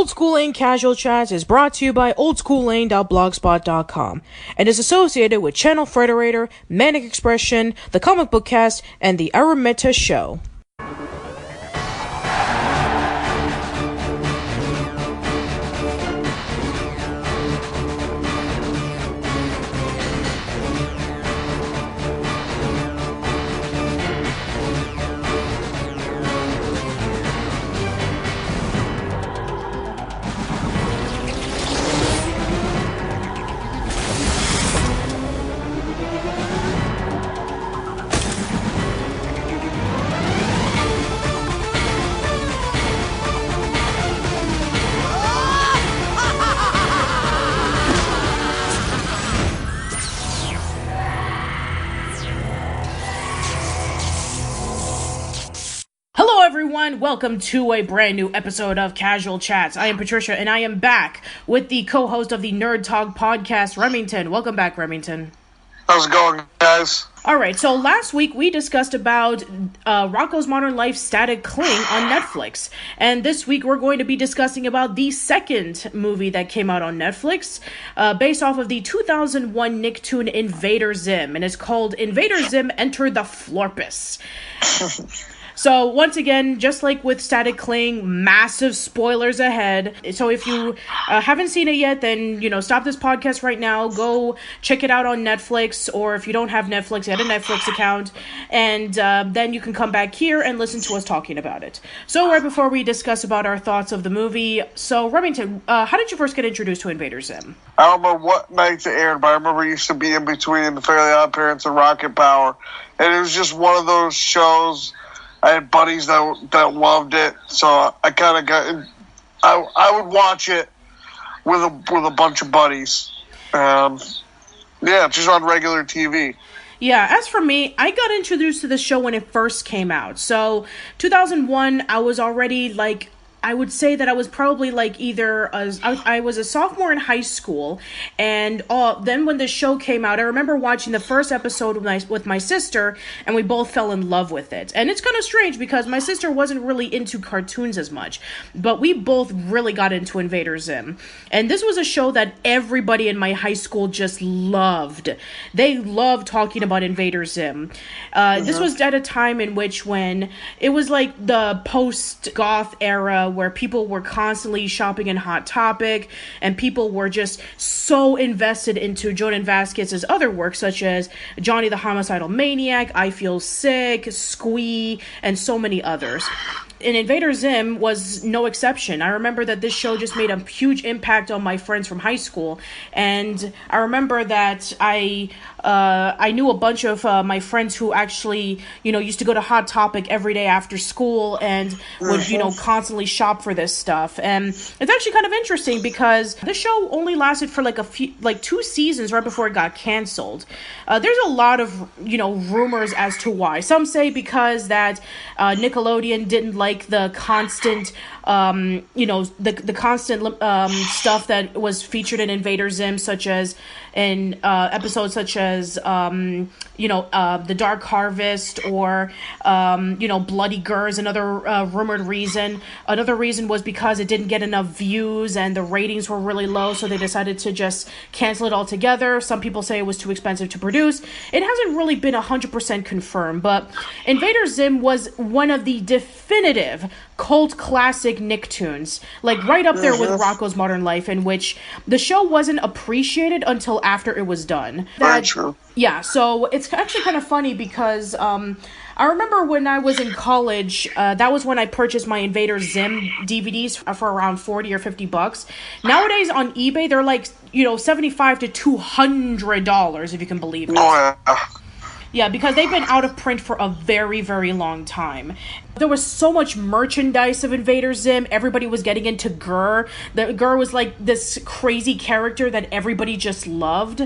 Old School Lane Casual Chats is brought to you by oldschoollane.blogspot.com and is associated with Channel Frederator, Manic Expression, the Comic Book Cast, and the Arun Mehta Show. Welcome to a brand new episode of Casual Chats. I am Patricia, and I am back with the co-host of the Nerd Talk podcast, Remington. Welcome back, Remington. How's it going, guys? Alright, so last week we discussed about Rocko's Modern Life Static Cling on Netflix. And this week we're going to be discussing about the second movie that came out on Netflix, based off of the 2001 Nicktoon Invader Zim. And it's called Invader Zim Enter the Florpus. So, once again, just like with Static Cling, massive spoilers ahead. So, if you haven't seen it yet, then, stop this podcast right now. Go check it out on Netflix, or if you don't have Netflix, get a Netflix account, and then you can come back here and listen to us talking about it. So, right before we discuss about our thoughts of the movie, so, Remington, how did you first get introduced to Invader Zim? I don't remember what nights it aired, but I remember it used to be in between The Fairly Odd Parents and Rocket Power, and it was just one of those shows. I had buddies that loved it, so I kind of got. I would watch it with a bunch of buddies. Just on regular TV. Yeah, as for me, I got introduced to the show when it first came out. So, 2001, I was already I would say that I was probably I was a sophomore in high school, and then when the show came out, I remember watching the first episode with my sister, and we both fell in love with it. And it's kind of strange because my sister wasn't really into cartoons as much, but we both really got into Invader Zim. And this was a show that everybody in my high school just loved. They loved talking about Invader Zim. This was at a time in which when it was like the post-goth era, where people were constantly shopping in Hot Topic, and people were just so invested into Jordan Vasquez's other work, such as Johnny the Homicidal Maniac, I Feel Sick, Squee, and so many others. And Invader Zim was no exception. I remember that this show just made a huge impact on my friends from high school, and I remember that I knew a bunch of my friends who actually, used to go to Hot Topic every day after school and would, constantly shop for this stuff. And it's actually kind of interesting because this show only lasted for a few, 2 seasons right before it got canceled. There's a lot of, rumors as to why. Some say because that Nickelodeon didn't like the constant, the constant stuff that was featured in Invader Zim, such as in episodes such as, The Dark Harvest or, Bloody Gurs. Another rumored reason. Another reason was because it didn't get enough views and the ratings were really low, so they decided to just cancel it altogether. Some people say it was too expensive to produce. It hasn't really been 100% confirmed, but Invader Zim was one of the definitive cult classic Nicktoons, right up there with Rocko's Modern Life, in which the show wasn't appreciated until after it was done. Very true. Yeah, so it's actually kind of funny because I remember when I was in college, that was when I purchased my Invader Zim DVDs for around $40 or $50. Nowadays on eBay, they're $75 to $200, if you can believe it. Oh, yeah. Yeah, because they've been out of print for a very, very long time. There was so much merchandise of Invader Zim. Everybody was getting into Gur. Gur was this crazy character that everybody just loved.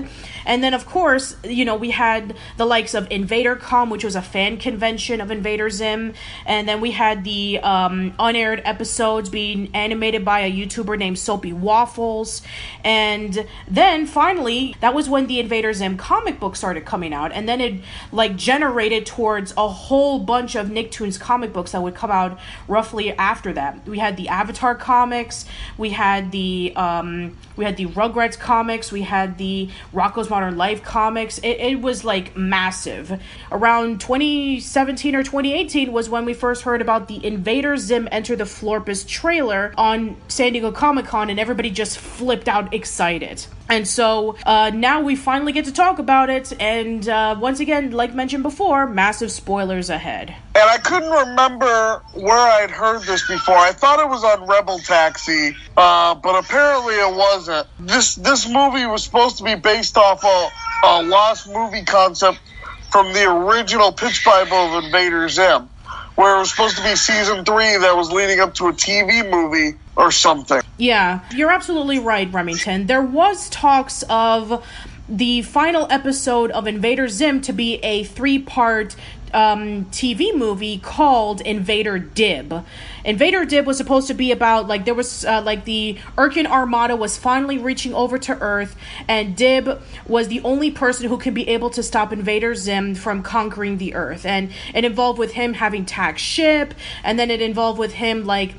And then, of course, we had the likes of InvaderCon, which was a fan convention of Invader Zim. And then we had the unaired episodes being animated by a YouTuber named Soapy Waffles. And then, finally, that was when the Invader Zim comic book started coming out. And then like generated towards a whole bunch of Nicktoons comic books that would come out roughly after that. We had the Avatar comics, we had the Rugrats comics, we had the Rocko's Modern Life comics. It was like massive. Around 2017 or 2018 was when we first heard about the Invader Zim Enter the Florpus trailer on San Diego Comic-Con, and everybody just flipped out excited. And so now we finally get to talk about it, and once again, like mentioned before, massive spoilers ahead. And I couldn't remember where I'd heard this before. I thought it was on Rebel Taxi, but apparently it wasn't. This movie was supposed to be based off a lost movie concept from the original pitch Bible of Invader Zim, where it was supposed to be season 3 that was leading up to a TV movie or something. Yeah, you're absolutely right, Remington. There was talks of the final episode of Invader Zim to be a 3-part TV movie called Invader Dib. Invader Dib was supposed to be about, like, there was, like, the Urkin Armada was finally reaching over to Earth, and Dib was the only person who could be able to stop Invader Zim from conquering the Earth. And it involved with him having taxed ship, and then it involved with him, like,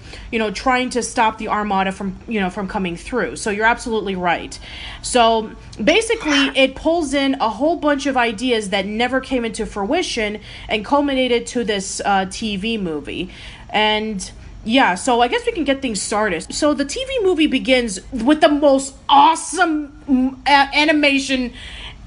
trying to stop the Armada from, from coming through. So you're absolutely right. So basically, it pulls in a whole bunch of ideas that never came into fruition and culminated to this TV movie. And yeah, so I guess we can get things started. So the TV movie begins with the most awesome animation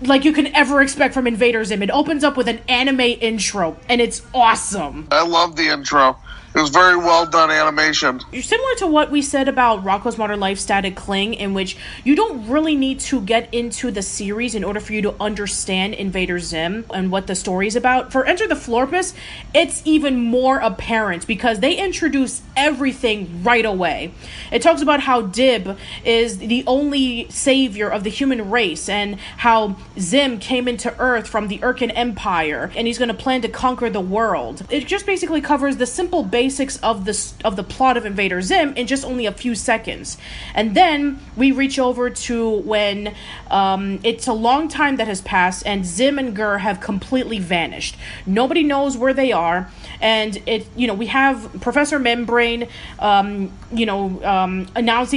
like you can ever expect from Invader Zim. It opens up with an anime intro, and it's awesome. I love the intro. It was very well done animation. Similar to what we said about Rocko's Modern Life Static Cling, in which you don't really need to get into the series in order for you to understand Invader Zim and what the story is about. For Enter the Florpus, it's even more apparent because they introduce everything right away. It talks about how Dib is the only savior of the human race and how Zim came into Earth from the Urkin Empire and he's going to plan to conquer the world. It just basically covers the simple basics of the plot of Invader Zim in just only a few seconds. And then we reach over to when it's a long time that has passed and Zim and Gur have completely vanished. Nobody knows where they are, and we have Professor Membrane announcing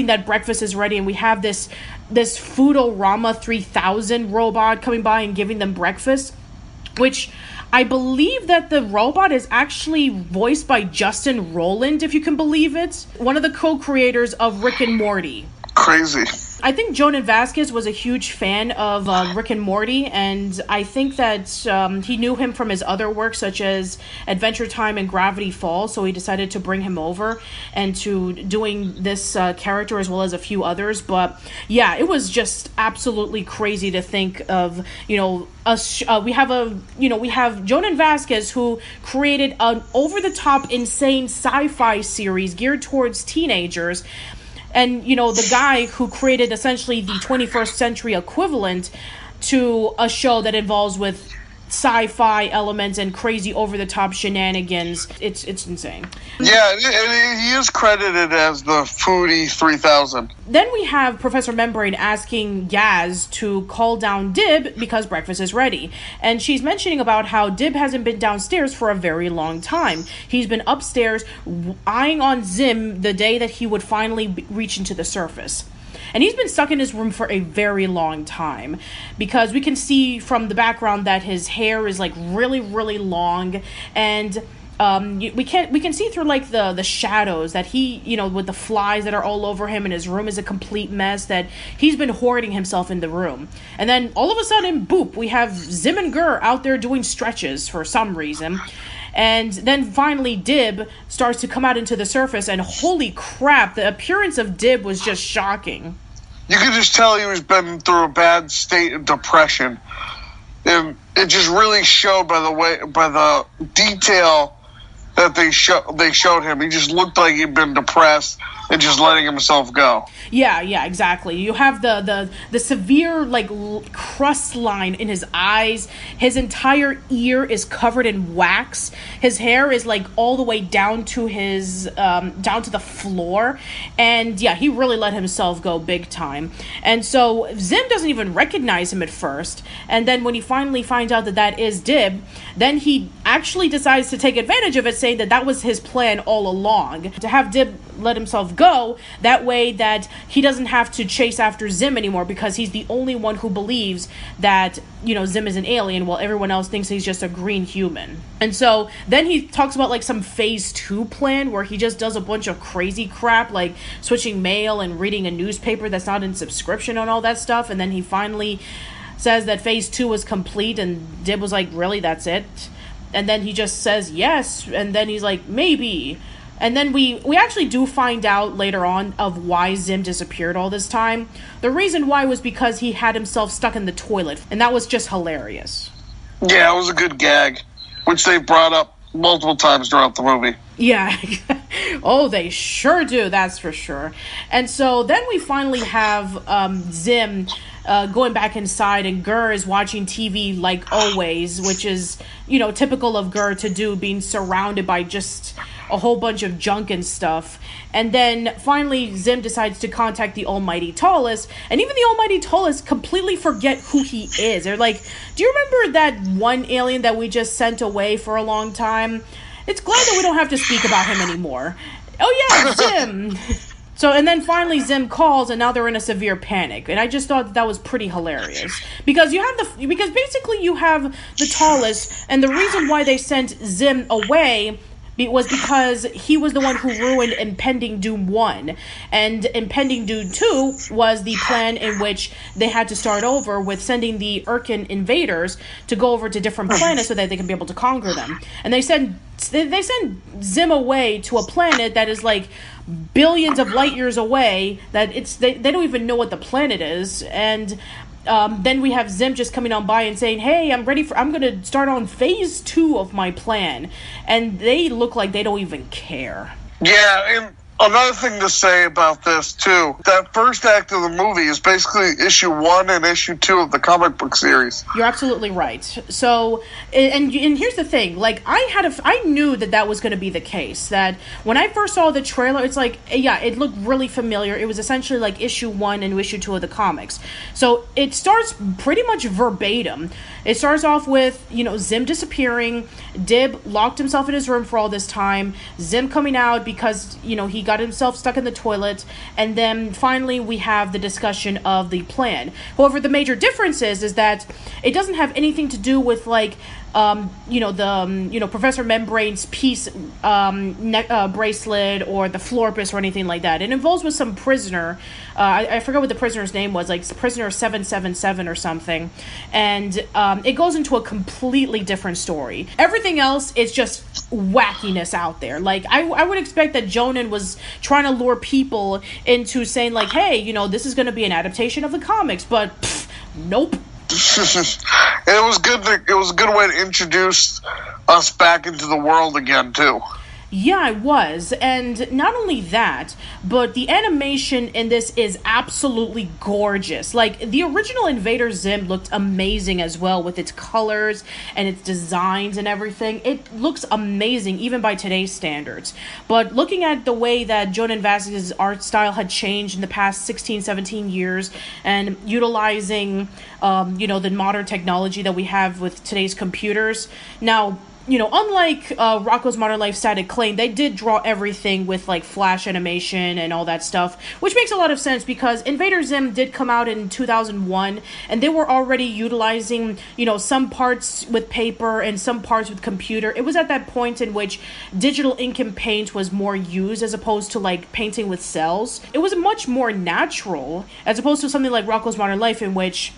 that breakfast is ready, and we have this Foodorama 3000 robot coming by and giving them breakfast, which I believe that the robot is actually voiced by Justin Roiland, if you can believe it. One of the co-creators of Rick and Morty. Crazy. I think Jonan Vasquez was a huge fan of Rick and Morty, and I think that he knew him from his other work, such as Adventure Time and Gravity Falls, so he decided to bring him over and to doing this character as well as a few others. But yeah, it was just absolutely crazy to think of, we have Jonan Vasquez, who created an over-the-top insane sci-fi series geared towards teenagers. And, the guy who created essentially the 21st century equivalent to a show that involves with sci-fi elements and crazy over-the-top shenanigans. It's insane. Yeah, he is credited as the Foodie 3000. Then we have Professor Membrane asking Yaz to call down Dib because breakfast is ready. And she's mentioning about how Dib hasn't been downstairs for a very long time. He's been upstairs eyeing on Zim the day that he would finally reach into the surface. And he's been stuck in his room for a very long time because we can see from the background that his hair is like really, really long, and we can see through like the shadows that he, with the flies that are all over him, and his room is a complete mess, that he's been hoarding himself in the room. And then all of a sudden, boop, we have Zim and Gur out there doing stretches for some reason. And then finally Dib starts to come out into the surface, and holy crap, the appearance of Dib was just shocking. You could just tell he was been through a bad state of depression. And it just really showed by the detail that they showed him. He just looked like he'd been depressed. and just letting himself go. Yeah, exactly. You have the severe like crust line in his eyes. His entire ear is covered in wax. His hair is like all the way down to his down to the floor, and yeah, he really let himself go big time. And so Zim doesn't even recognize him at first, and then when he finally finds out that is Dib, then he actually decides to take advantage of it, saying that was his plan all along, to have Dib let himself go, that way that he doesn't have to chase after Zim anymore, because he's the only one who believes that, Zim is an alien, while everyone else thinks he's just a green human. And so then he talks about like some phase 2 plan where he just does a bunch of crazy crap, like switching mail and reading a newspaper that's not in subscription and all that stuff. And then he finally says that phase 2 was complete, and Dib was like, really, that's it? And then he just says yes, and then he's like, maybe. And then we actually do find out later on of why Zim disappeared all this time. The reason why was because he had himself stuck in the toilet, and that was just hilarious. Yeah, it was a good gag, which they brought up multiple times throughout the movie. Yeah. Oh, they sure do, that's for sure. And so then we finally have Zim going back inside, and Gur is watching TV like always, which is, typical of Gur to do, being surrounded by just a whole bunch of junk and stuff. And then finally Zim decides to contact the Almighty Tallest, and even the Almighty Tallest completely forget who he is. They're like, do you remember that one alien that we just sent away for a long time? It's glad that we don't have to speak about him anymore. Oh yeah, Zim. So, and then finally Zim calls, and now they're in a severe panic. And I just thought that was pretty hilarious. Because because basically you have the Tallest, and the reason why they sent Zim away was because he was the one who ruined Impending Doom 1. And Impending Doom 2 was the plan in which they had to start over with sending the Urkin invaders to go over to different planets so that they can be able to conquer them. And they send Zim away to a planet that is like billions of light years away, that they don't even know what the planet is. And then we have Zim just coming on by and saying, hey, I'm going to start on phase 2 of my plan. And they look like they don't even care. Yeah, and another thing to say about this, too, that first act of the movie is basically issue 1 and issue 2 of the comic book series. You're absolutely right. So, and here's the thing, like, I knew that was going to be the case, that when I first saw the trailer, it's like, yeah, it looked really familiar. It was essentially like issue 1 and issue 2 of the comics. So, it starts pretty much verbatim. It starts off with, Zim disappearing, Dib locked himself in his room for all this time, Zim coming out because, he got himself stuck in the toilet, and then finally we have the discussion of the plan. However, the major difference is that it doesn't have anything to do with like Professor Membrane's peace bracelet or the Florpus or anything like that. It involves with some prisoner. I forgot what the prisoner's name was, like prisoner 777 or something. And it goes into a completely different story. Everything else is just wackiness out there. Like, I would expect that Jonan was trying to lure people into saying like, hey, this is going to be an adaptation of the comics, but nope. It was good. It was a good way to introduce us back into the world again, too. Yeah, it was. And not only that, but the animation in this is absolutely gorgeous. Like, the original Invader Zim looked amazing as well, with its colors and its designs and everything. It looks amazing, even by today's standards. But looking at the way that Jonan Vasquez's art style had changed in the past 16, 17 years, and utilizing, the modern technology that we have with today's computers. Now, unlike Rocko's Modern Life Static Claim, they did draw everything with, like, flash animation and all that stuff, which makes a lot of sense because Invader Zim did come out in 2001, and they were already utilizing, some parts with paper and some parts with computer. It was at that point in which digital ink and paint was more used as opposed to, like, painting with cells. It was much more natural as opposed to something like Rocko's Modern Life, in which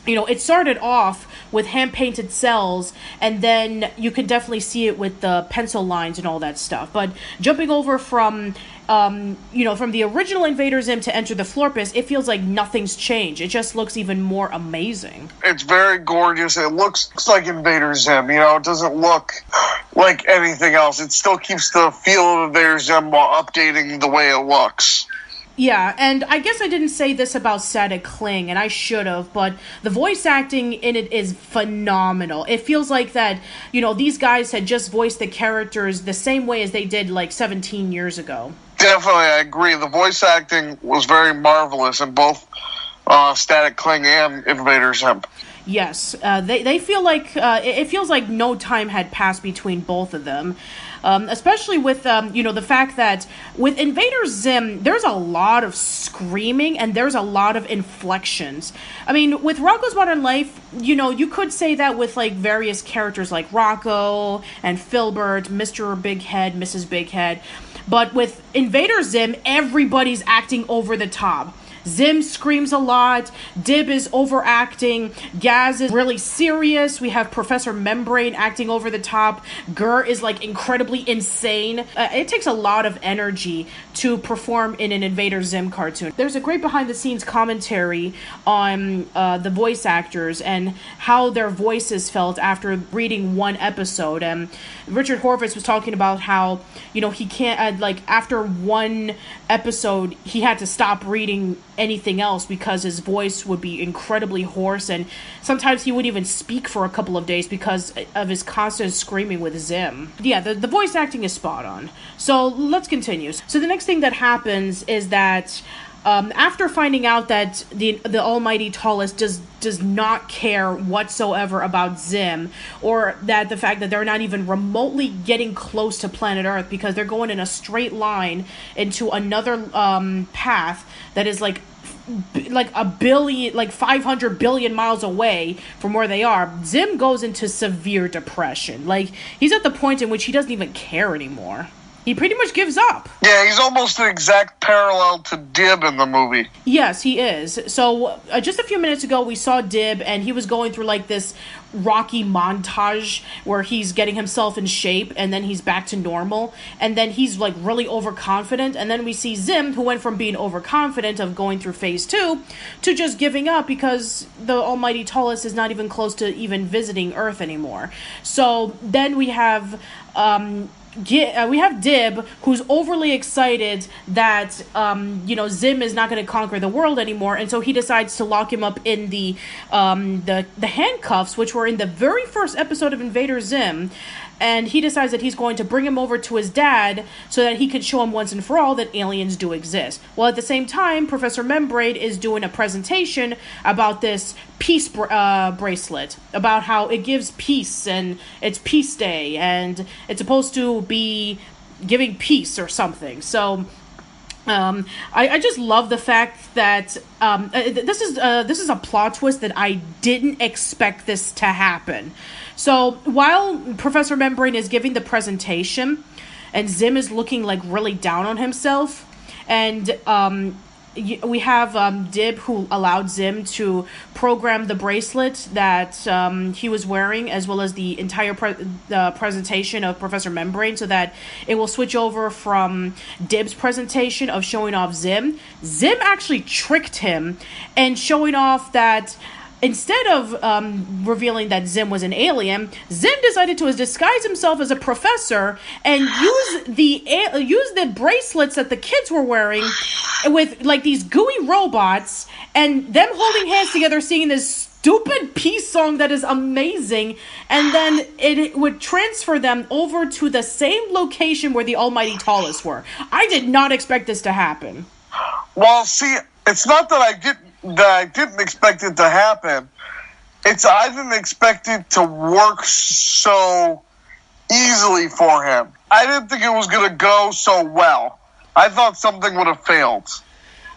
it started off with hand-painted cells, and then you can definitely see it with the pencil lines and all that stuff. But jumping over from from the original Invader Zim to enter the Florpus, it feels like nothing's changed. It just looks even more amazing. It's very gorgeous. It looks like Invader Zim. It doesn't look like anything else. It still keeps the feel of Invader Zim while updating the way it looks. Yeah, and I guess I didn't say this about Static Cling, and I should have, but the voice acting in it is phenomenal. It feels like that, these guys had just voiced the characters the same way as they did, 17 years ago. Definitely, I agree. The voice acting was very marvelous in both Static Cling and Invader Zim. Yes, they feel like, it feels like no time had passed between both of them. Especially with, the fact that with Invader Zim, there's a lot of screaming and there's a lot of inflections. I mean, with Rocko's Modern Life, you could say that with, various characters like Rocko and Filbert, Mr. Big Head, Mrs. Big Head. But with Invader Zim, everybody's acting over the top. Zim screams a lot, Dib is overacting, Gaz is really serious, we have Professor Membrane acting over the top, Gur is incredibly insane. It takes a lot of energy to perform in an Invader Zim cartoon. There's a great behind the scenes commentary on the voice actors and how their voices felt after reading one episode. And Richard Horvitz was talking about how, he can't, after one episode, he had to stop reading anything else because his voice would be incredibly hoarse, and sometimes he wouldn't even speak for a couple of days because of his constant screaming with Zim. Yeah, the voice acting is spot on. So let's continue. So the next thing that happens is that after finding out that the Almighty Tallest does not care whatsoever about Zim, or that the fact that they're not even remotely getting close to planet Earth because they're going in a straight line into another path that is like a billion, 500 billion miles away from where they are, Zim goes into severe depression. He's at the point in which he doesn't even care anymore. He pretty much gives up. Yeah, he's almost an exact parallel to Dib in the movie. Yes, he is. So, just a few minutes ago, we saw Dib, and he was going through, this rocky montage where he's getting himself in shape, and then he's back to normal, and then he's, really overconfident, and then we see Zim, who went from being overconfident of going through phase 2 to just giving up because the Almighty Tallest is not even close to even visiting Earth anymore. So, then we have Dib, who's overly excited that, Zim is not going to conquer the world anymore, and so he decides to lock him up in the handcuffs, which were in the very first episode of Invader Zim, and he decides that he's going to bring him over to his dad so that he could show him once and for all that aliens do exist. Well, at the same time, Professor Membrane is doing a presentation about this peace bracelet, about how it gives peace, and it's Peace Day, and it's supposed to be giving peace or something. So I just love the fact that this is a plot twist that I didn't expect this to happen. So while Professor Membrane is giving the presentation, and Zim is looking really down on himself, and we have Dib, who allowed Zim to program the bracelet that he was wearing, as well as the entire presentation of Professor Membrane, so that it will switch over from Dib's presentation of showing off Zim. Zim actually tricked him and showing off that instead of revealing that Zim was an alien, Zim decided to disguise himself as a professor and use the bracelets that the kids were wearing with these gooey robots, and them holding hands together singing this stupid peace song that is amazing, and then it would transfer them over to the same location where the Almighty Tallest were. I did not expect this to happen. Well, see, it's not that I didn't expect it to happen. I didn't expect it to work so easily for him. I didn't think it was going to go so well. I thought something would have failed.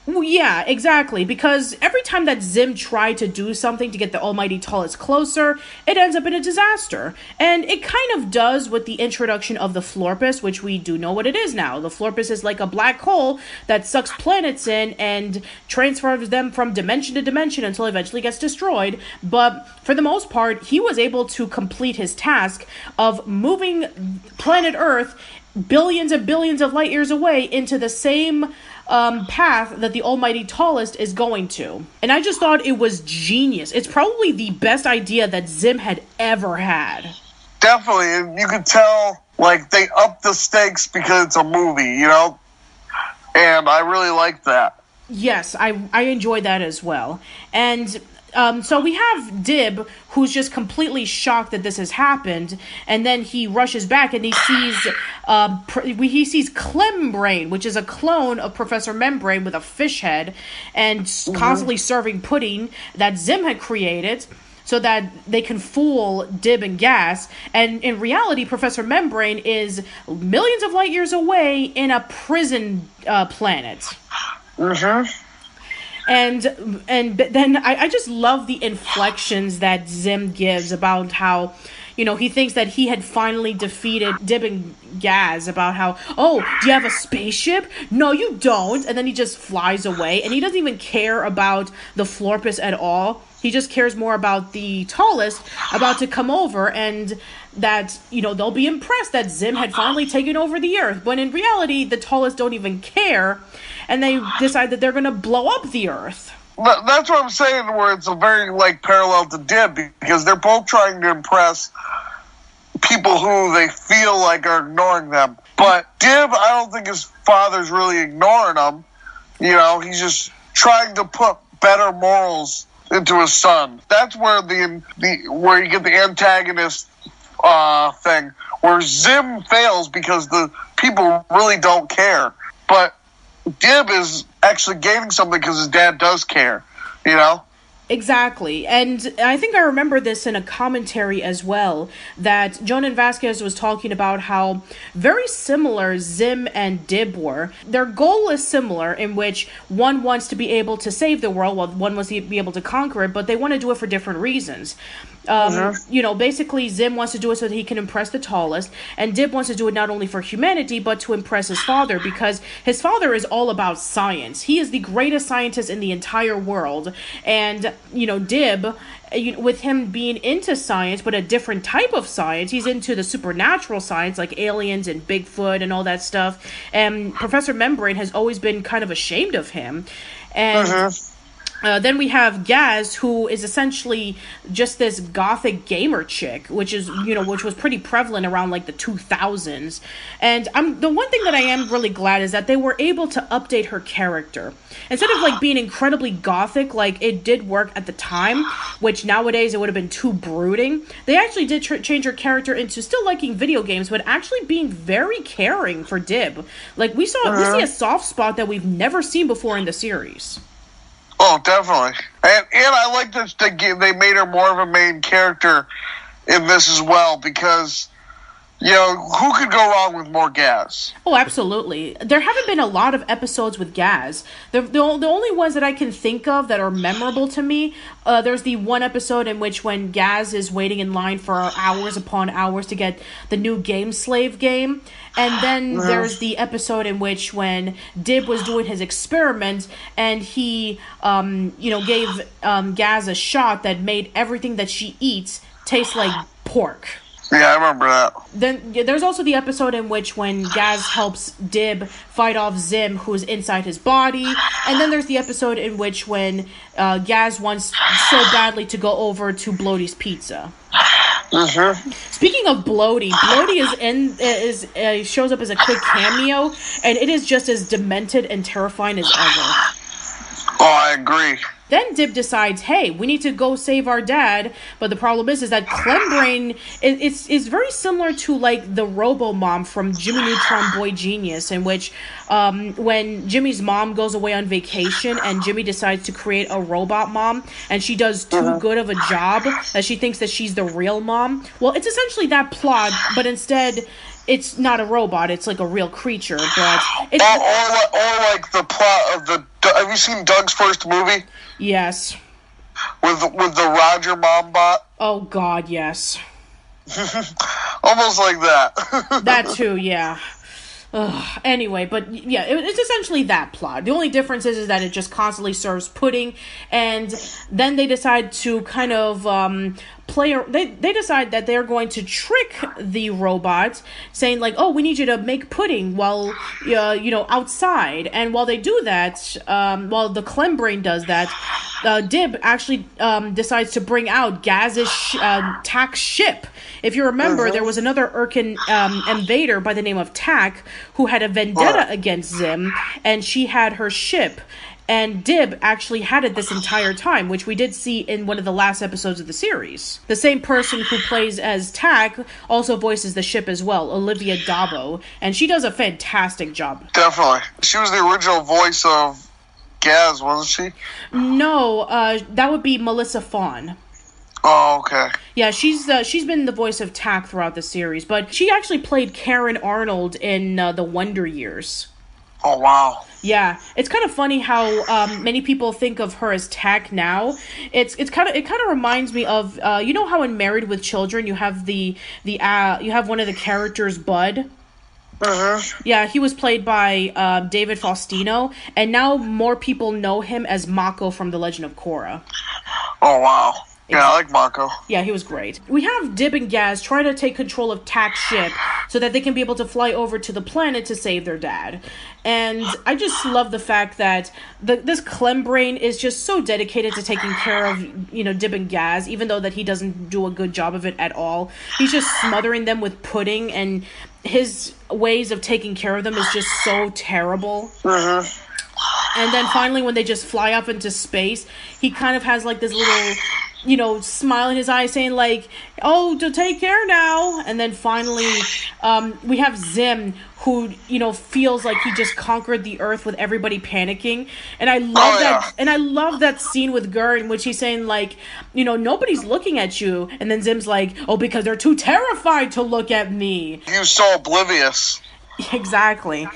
Well, yeah, exactly, because every time that Zim tried to do something to get the Almighty Tallest closer, it ends up in a disaster. And it kind of does with the introduction of the Florpus, which we do know what it is now. The Florpus is like a black hole that sucks planets in and transfers them from dimension to dimension until it eventually gets destroyed. But for the most part, he was able to complete his task of moving planet Earth billions and billions of light years away into the same path that the almighty tallest is going to. And I just thought it was genius. It's probably the best idea that Zim had ever had. Definitely, and you could tell, like, they upped the stakes because it's a movie, you know? And I really like that. Yes, I enjoy that as well. And so we have Dib, who's just completely shocked that this has happened, and then he rushes back and he sees Clembrain, which is a clone of Professor Membrane with a fish head, and constantly serving pudding that Zim had created, so that they can fool Dib and Gas. And in reality, Professor Membrane is millions of light years away in a prison planet. And then I just love the inflections that Zim gives about how, you know, he thinks that he had finally defeated Dib and Gaz, about how, oh, do you have a spaceship? No, you don't. And then he just flies away, and he doesn't even care about the Florpus at all. He just cares more about the tallest about to come over, and that, you know, they'll be impressed that Zim had finally taken over the Earth, when in reality, the tallest don't even care, and they decide that they're going to blow up the Earth. That's what I'm saying, where it's a very, like, parallel to Dib, because they're both trying to impress people who they feel like are ignoring them. But Dib, I don't think his father's really ignoring him. You know, he's just trying to put better morals into his son. That's where where you get the antagonist thing, where Zim fails because the people really don't care. But Dib is actually gaining something because his dad does care, you know? Exactly. And I think I remember this in a commentary as well, that Jonan Vasquez was talking about how very similar Zim and Dib were. Their goal is similar, in which one wants to be able to save the world, while one wants to be able to conquer it, but they want to do it for different reasons. You know, basically Zim wants to do it so that he can impress the tallest, and Dib wants to do it not only for humanity, but to impress his father, because his father is all about science. He is the greatest scientist in the entire world, and, you know, Dib, with him being into science, but a different type of science, he's into the supernatural science, like aliens and Bigfoot and all that stuff, and Professor Membrane has always been kind of ashamed of him. And then we have Gaz, who is essentially just this gothic gamer chick, which was pretty prevalent around like the 2000s. And the one thing that I am really glad is that they were able to update her character. Instead of like being incredibly gothic, like it did work at the time, which nowadays it would have been too brooding, they actually did change her character into still liking video games, but actually being very caring for Dib. Like we see a soft spot that we've never seen before in the series. Oh, definitely. And I like that they made her more of a main character in this as well, because, you know, who could go wrong with more Gaz? Oh, absolutely. There haven't been a lot of episodes with Gaz. The only ones that I can think of that are memorable to me, there's the one episode in which when Gaz is waiting in line for hours upon hours to get the new Game Slave game. And then there's the episode in which when Dib was doing his experiment and he, gave Gaz a shot that made everything that she eats taste like pork. Yeah, I remember that. Then there's also the episode in which when Gaz helps Dib fight off Zim, who's inside his body. And then there's the episode in which when Gaz wants so badly to go over to Bloaty's Pizza. Speaking of Bloaty, Bloaty shows up as a quick cameo, and it is just as demented and terrifying as ever. Oh, I agree. Then Dib decides, hey, we need to go save our dad. But the problem is that Clembrain is very similar to, like, the Robo-Mom from Jimmy Neutron Boy Genius, in which when Jimmy's mom goes away on vacation and Jimmy decides to create a robot mom, and she does too good of a job that she thinks that she's the real mom. Well, it's essentially that plot, but instead it's not a robot, it's like a real creature. But it's or like the plot of the... Have you seen Doug's first movie? Yes. With the Roger mom bot? Oh, God, yes. Almost like that. That too, yeah. Anyway, but yeah, it's essentially that plot. The only difference is that it just constantly serves pudding, and then they decide to kind of they decide that they're going to trick the robot, saying like, oh, we need you to make pudding while outside. And while they do that, while the Clembrain does that, Dib actually decides to bring out Gaz's Tack's ship. If you remember, there was another Urkin invader by the name of Tack who had a vendetta against Zim, and she had her ship. And Dib actually had it this entire time, which we did see in one of the last episodes of the series. The same person who plays as Tack also voices the ship as well, Olivia Dabo, and she does a fantastic job. Definitely. She was the original voice of Gaz, wasn't she? No, that would be Melissa Fawn. Oh, okay. Yeah, she's been the voice of Tack throughout the series, but she actually played Karen Arnold in the Wonder Years. Oh, wow. Yeah, it's kind of funny how many people think of her as Tack now. It kind of reminds me of you know how in Married with Children you have you have one of the characters, Bud. Yeah, he was played by David Faustino, and now more people know him as Mako from The Legend of Korra. Oh, wow. Yeah, I like Mako. Yeah, he was great. We have Dib and Gaz trying to take control of Tack's ship so that they can be able to fly over to the planet to save their dad. And I just love the fact that this Clembrain is just so dedicated to taking care of, Dib and Gaz, even though that he doesn't do a good job of it at all. He's just smothering them with pudding, and his ways of taking care of them is just so terrible. And then finally, when they just fly up into space, he kind of has like this little, smile in his eyes saying like, oh, to take care now. And then finally, we have Zim, who, feels like he just conquered the earth with everybody panicking. And I love that. And I love that scene with Gur in which he's saying like, nobody's looking at you. And then Zim's like, oh, because they're too terrified to look at me. He was so oblivious. Exactly.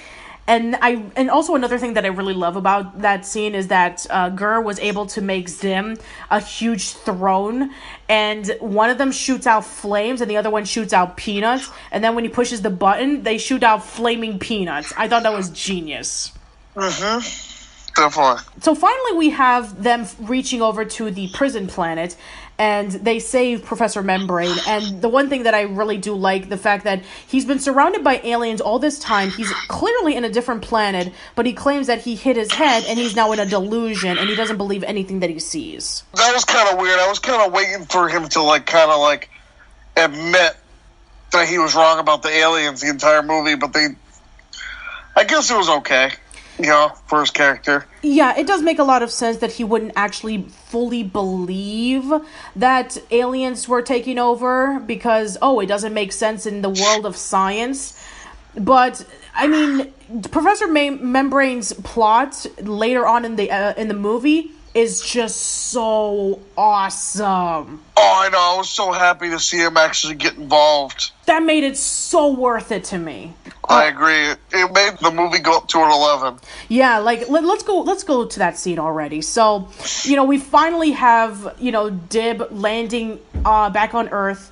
And also another thing that I really love about that scene is that Gur was able to make Zim a huge throne, and one of them shoots out flames and the other one shoots out peanuts, and then when he pushes the button, they shoot out flaming peanuts. I thought that was genius. Definitely. So finally we have them reaching over to the prison planet, and they save Professor Membrane. And the one thing that I really do like, the fact that he's been surrounded by aliens all this time. He's clearly in a different planet, but he claims that he hit his head and he's now in a delusion and he doesn't believe anything that he sees. That was kind of weird. I was kind of waiting for him to admit that he was wrong about the aliens the entire movie, but I guess it was okay. For his character. Yeah, it does make a lot of sense that he wouldn't actually fully believe that aliens were taking over because, it doesn't make sense in the world of science. But, I mean, Professor Membrane's plot later on in the movie is just so awesome. Oh, I know. I was so happy to see him actually get involved. That made it so worth it to me. I agree. It made the movie go up to an 11. Yeah, let's go to that scene already. So, we finally have, Dib landing back on Earth.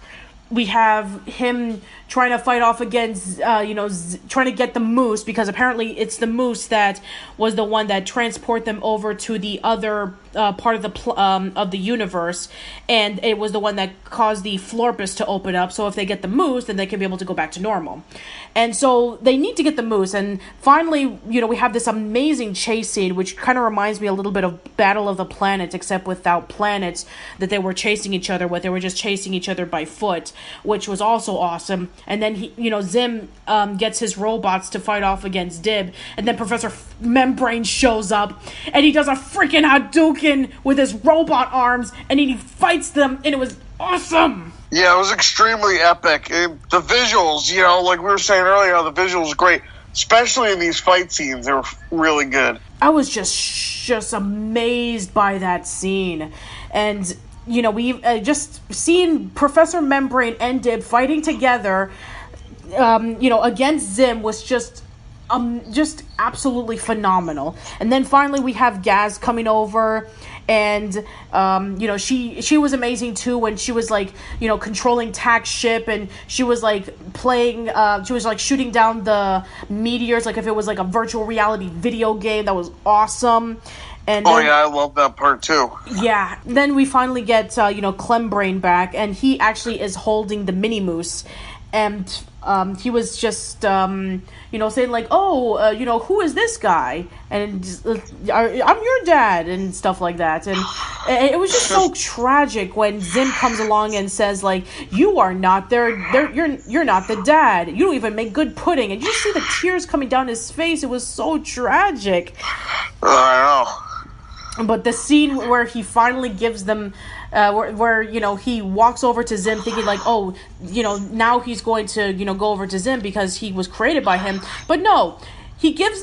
We have him trying to fight off against, trying to get the moose, because apparently it's the moose that was the one that transport them over to the other part of the universe, and it was the one that caused the Florpus to open up. So if they get the moose, then they can be able to go back to normal. And so they need to get the moose, and finally, we have this amazing chase scene, which kind of reminds me a little bit of Battle of the Planets, except without planets that they were chasing each other with. They were just chasing each other by foot, which was also awesome. And then Zim gets his robots to fight off against Dib, and then Professor Membrane shows up, and he does a freaking Hadouken with his robot arms, and he fights them, and it was awesome. Yeah, it was extremely epic. The visuals, like we were saying earlier, the visuals were great, especially in these fight scenes. They were really good. I was just amazed by that scene, and we've just seen Professor Membrane and Dib fighting together, against Zim was just absolutely phenomenal. And then finally we have Gaz coming over, and she was amazing too when she was controlling Tack's ship, and she was playing she was shooting down the meteors like if it was a virtual reality video game. That was awesome. And oh then, yeah, I love that part too. Yeah. Then we finally get, Clembrain back, and he actually is holding the mini moose. And he was just, saying like, who is this guy? And I'm your dad and stuff like that. And it was just so tragic when Zim comes along and says like, you are not you're not the dad. You don't even make good pudding. And you just see the tears coming down his face. It was so tragic. I know. But the scene where he finally gives them, where he walks over to Zim thinking like, now he's going to, go over to Zim because he was created by him. But no, he gives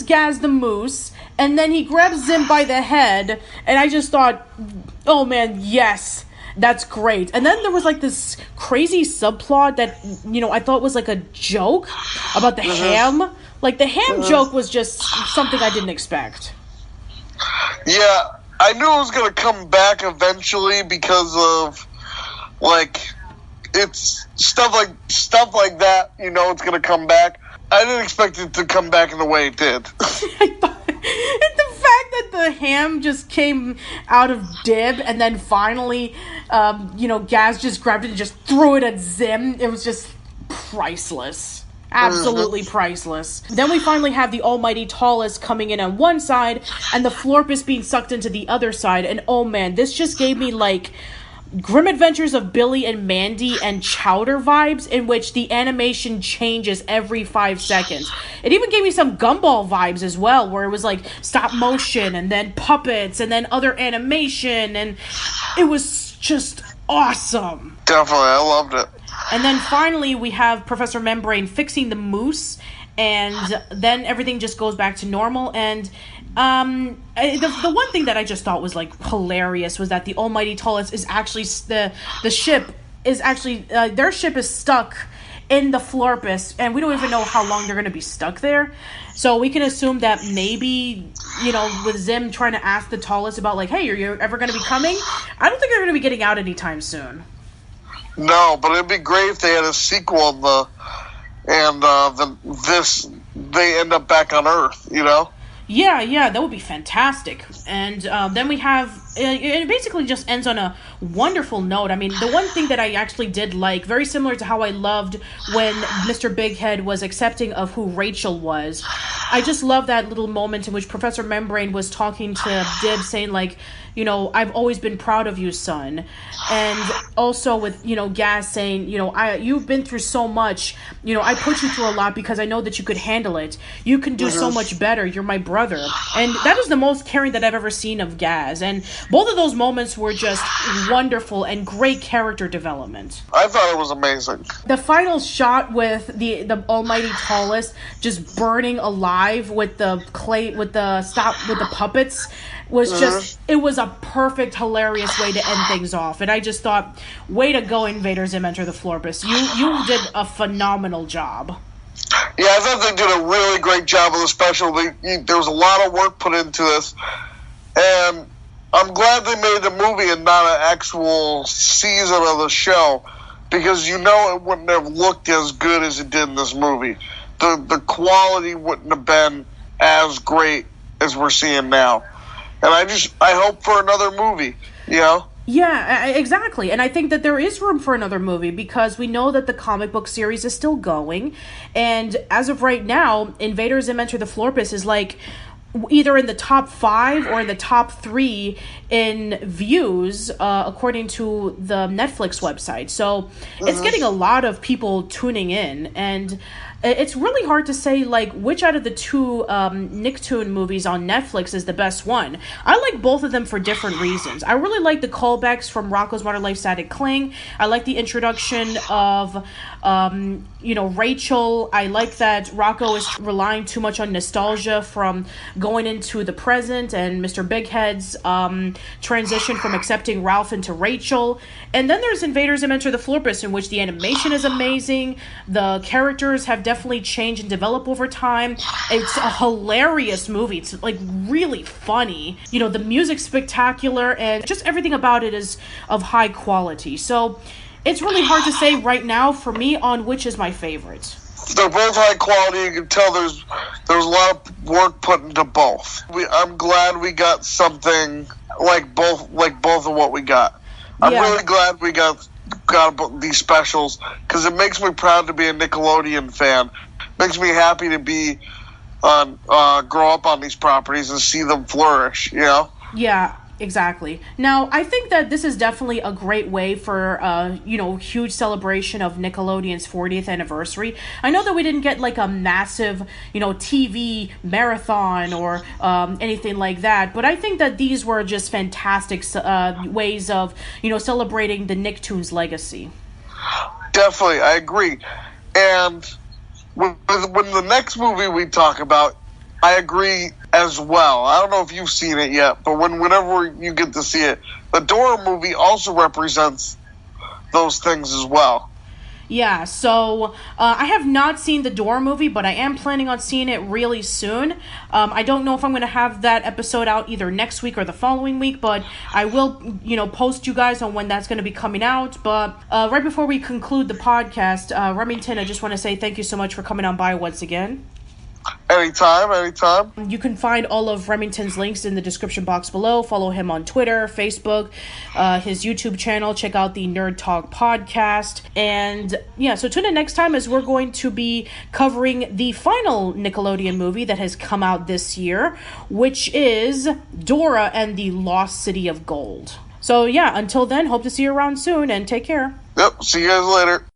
Gaz the moose, and then he grabs Zim by the head, and I just thought, oh man, yes, that's great. And then there was like this crazy subplot that, I thought was like a joke about the ham. Like the ham joke was just something I didn't expect. Yeah, I knew it was going to come back eventually because of, like, it's stuff like that, it's going to come back. I didn't expect it to come back in the way it did. I thought, the fact that the ham just came out of Dib and then finally, Gaz just grabbed it and just threw it at Zim, it was just priceless. Absolutely priceless. Then we finally have the almighty Tallest coming in on one side and the Florpus being sucked into the other side. And oh man, this just gave me like Grim Adventures of Billy and Mandy and Chowder vibes, in which the animation changes every 5 seconds. It even gave me some Gumball vibes as well, where it was like stop motion and then puppets and then other animation, and it was just awesome. Definitely, I loved it. And then finally we have Professor Membrane fixing the moose, and then everything just goes back to normal. And the one thing that I just thought was like hilarious was that the almighty Tallest is actually the ship is actually their ship is stuck in the Florpus, and we don't even know how long they're going to be stuck there. So we can assume that maybe, with Zim trying to ask the Tallest about like, hey, are you ever going to be coming? I don't think they're going to be getting out anytime soon. No, but it'd be great if they had a sequel they end up back on Earth, Yeah, that would be fantastic. And then we have, it basically just ends on a wonderful note. I mean, the one thing that I actually did like, very similar to how I loved when Mr. Bighead was accepting of who Rachel was, I just love that little moment in which Professor Membrane was talking to Dib, saying like, I've always been proud of you, son. And also with, Gaz saying, you've been through so much, I put you through a lot because I know that you could handle it. You can do so much better. You're my brother. And that is the most caring that I've ever seen of Gaz. And both of those moments were just wonderful and great character development. I thought it was amazing. The final shot with the almighty Tallest just burning alive with the puppets was just, it was a perfect, hilarious way to end things off. And I just thought, way to go, Invader Zim Enter the Florpus. You did a phenomenal job. Yeah, I thought they did a really great job of the special. There was a lot of work put into this. And I'm glad they made the movie and not an actual season of the show, because it wouldn't have looked as good as it did in this movie. The quality wouldn't have been as great as we're seeing now. And I hope for another movie, Yeah, exactly. And I think that there is room for another movie because we know that the comic book series is still going. And as of right now, Invader Zim Enter the Florpus is like either in the top 5 or in the top 3 in views, according to the Netflix website. So it's getting a lot of people tuning in, and it's really hard to say, like, which out of the 2 Nicktoon movies on Netflix is the best one. I like both of them for different reasons. I really like the callbacks from Rocko's Modern Life Static Cling. I like the introduction of, Rachel. I like that Rocko is relying too much on nostalgia from going into the present, and Mr. Bighead's transition from accepting Ralph into Rachel. And then there's Invader Zim Enter the Florpus, in which the animation is amazing. The characters have definitely changed and developed over time. It's a hilarious movie. It's like really funny. The music's spectacular, and just everything about it is of high quality. So it's really hard to say right now for me on which is my favorite. They're both high quality. You can tell there's a lot of work put into both. I'm glad we got something like both of what we got. I'm really glad we got these specials, because it makes me proud to be a Nickelodeon fan. Makes me happy to be grow up on these properties and see them flourish. Yeah. Exactly. Now, I think that this is definitely a great way for, huge celebration of Nickelodeon's 40th anniversary. I know that we didn't get like a massive, TV marathon or anything like that, but I think that these were just fantastic ways of, celebrating the Nicktoons legacy. Definitely, I agree. And when the next movie we talk about, I agree as well. I don't know if you've seen it yet, but whenever you get to see it, the Dora movie also represents those things as well. Yeah, so I have not seen the Dora movie, but I am planning on seeing it really soon. I don't know if I'm going to have that episode out either next week or the following week, but I will, post you guys on when that's going to be coming out. But right before we conclude the podcast, Remington, I just want to say thank you so much for coming on by once again. Anytime. You can find all of Remington's links in the description box below. Follow him on Twitter, Facebook, his YouTube channel. Check out the Nerd Talk podcast. And yeah, so tune in next time as we're going to be covering the final Nickelodeon movie that has come out this year, which is Dora and the Lost City of Gold. So yeah, until then, hope to see you around soon and take care. Yep, see you guys later.